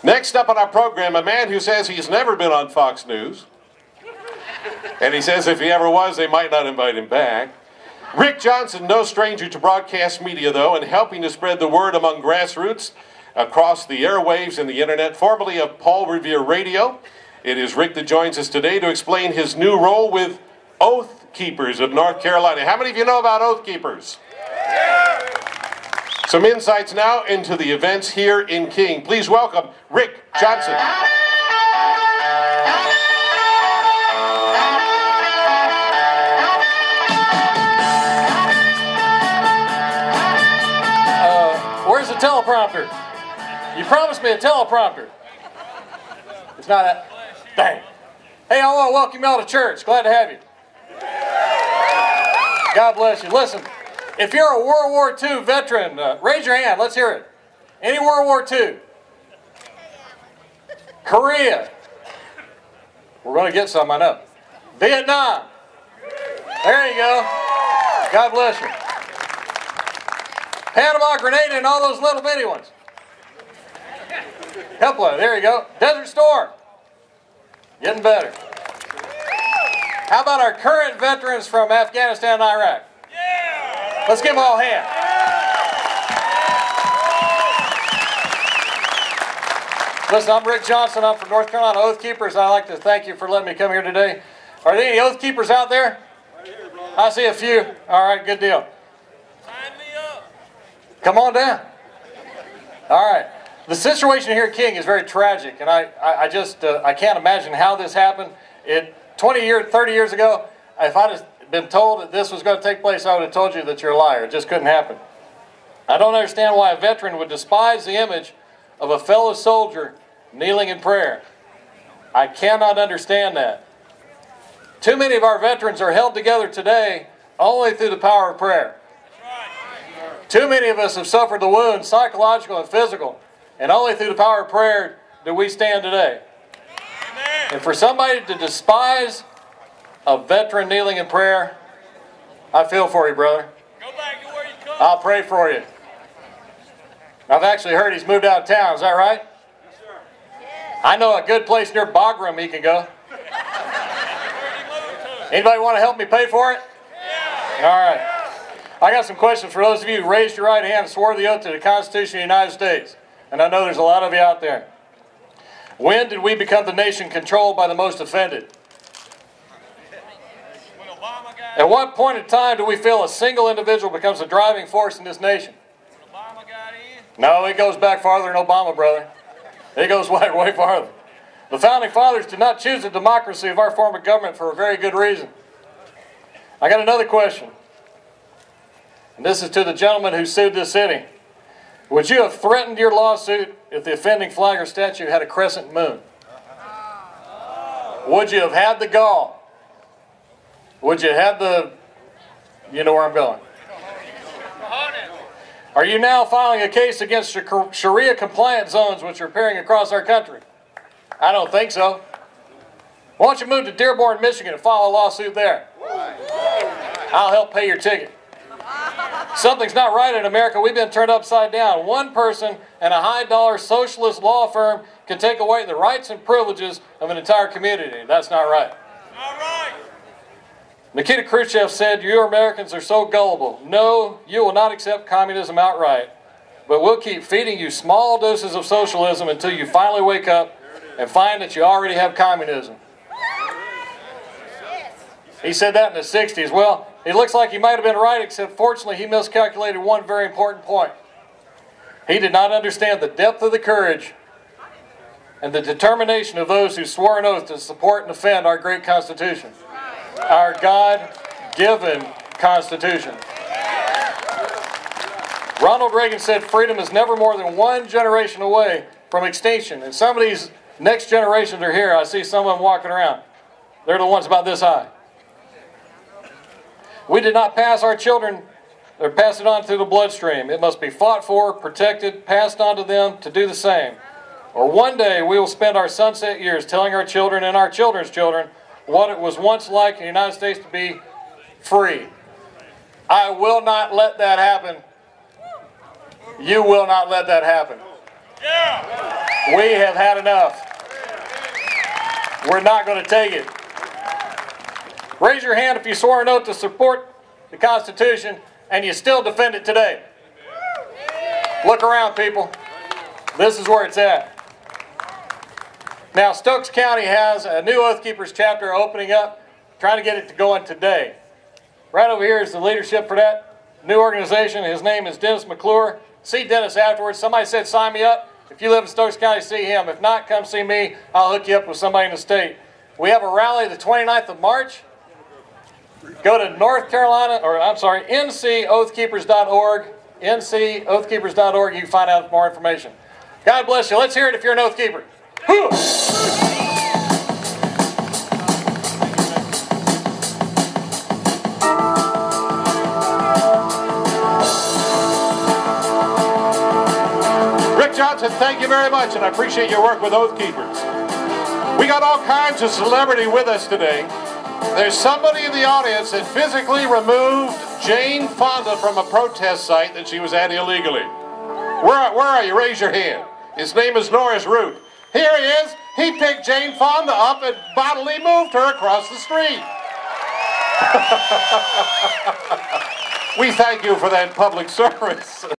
Next up on our program, a man who says he's never been on Fox News. And he says if he ever was, they might not invite him back. Rick Johnson, no stranger to broadcast media, though, and helping to spread the word among grassroots across the airwaves and the internet, formerly of Paul Revere Radio. It is Rick that joins us today to explain his new role with OathKeepers of North Carolina. How many of you know about OathKeepers? Some insights now into the events here in King. Please welcome Rick Johnson. Where's the teleprompter? You promised me a teleprompter. It's not that. Dang. Hey, I want to welcome you all to church. Glad to have you. God bless you. Listen, if you're a World War II veteran, raise your hand. Let's hear it. Any World War II? Korea. We're going to get some, I know. Vietnam. There you go. God bless you. Panama, Grenada, and all those little bitty ones. Hepla, there you go. Desert Storm. Getting better. How about our current veterans from Afghanistan and Iraq? Yeah. Let's give them all a hand. Listen, I'm Rick Johnson. I'm from North Carolina OathKeepers. I'd like to thank you for letting me come here today. Are there any OathKeepers out there? Right here, brother. I see a few. All right, good deal. Sign me up. Come on down. All right. The situation here at King is very tragic, and I can't imagine how this happened. 30 years ago, if I'd have been told that this was going to take place, I would have told you that you're a liar. It just couldn't happen. I don't understand why a veteran would despise the image of a fellow soldier kneeling in prayer. I cannot understand that. Too many of our veterans are held together today only through the power of prayer. Too many of us have suffered the wounds, psychological and physical, and only through the power of prayer do we stand today. Amen. And for somebody to despise a veteran kneeling in prayer, I feel for you, brother. Go back to where you come. I'll pray for you. I've actually heard he's moved out of town. Is that right? Yes, sir. Yes. I know a good place near Bagram he can go. Anybody want to help me pay for it? Yeah. All right. I got some questions for those of you who raised your right hand and swore the oath to the Constitution of the United States. And I know there's a lot of you out there. When did we become the nation controlled by the most offended? At what point in time do we feel a single individual becomes a driving force in this nation? No, it goes back farther than Obama, brother. It goes way, way farther. The Founding Fathers did not choose the democracy of our form of government for a very good reason. I got another question. And this is to the gentleman who sued this city. Would you have threatened your lawsuit if the offending flag or statue had a crescent moon? Would you have had the gall? Would you have the... You know where I'm going. Are you now filing a case against Sharia-compliant zones which are appearing across our country? I don't think so. Why don't you move to Dearborn, Michigan and file a lawsuit there? I'll help pay your ticket. Something's not right in America. We've been turned upside down. One person and a high-dollar socialist law firm can take away the rights and privileges of an entire community. That's not right. Not right. Nikita Khrushchev said, "You Americans are so gullible. No, you will not accept communism outright, but we'll keep feeding you small doses of socialism until you finally wake up and find that you already have communism." He said that in the 60s. Well, it looks like he might have been right, except fortunately he miscalculated one very important point. He did not understand the depth of the courage and the determination of those who swore an oath to support and defend our great Constitution, our God-given Constitution. Ronald Reagan said freedom is never more than one generation away from extinction. And some of these next generations are here. I see some of them walking around. They're the ones about this high. We did not pass our children or pass it on through the bloodstream. It must be fought for, protected, passed on to them to do the same. Or one day we will spend our sunset years telling our children and our children's children what it was once like in the United States to be free. I will not let that happen. You will not let that happen. Yeah. We have had enough. We're not going to take it. Raise your hand if you swore an oath to support the Constitution and you still defend it today. Look around, people. This is where it's at. Now, Stokes County has a new Oath Keepers chapter opening up, trying to get it to going today. Right over here is the leadership for that new organization. His name is Dennis McClure. See Dennis afterwards. Somebody said sign me up. If you live in Stokes County, see him. If not, come see me. I'll hook you up with somebody in the state. We have a rally the 29th of March. Go to NCOathKeepers.org. NCOathKeepers.org. You can find out more information. God bless you. Let's hear it if you're an Oath Keeper. Rick Johnson, thank you very much, and I appreciate your work with Oath Keepers. We got all kinds of celebrity with us today. There's somebody in the audience that physically removed Jane Fonda from a protest site that she was at illegally. Where are you? Raise your hand. His name is Norris Root. Here he is. He picked Jane Fonda up and bodily moved her across the street. We thank you for that public service.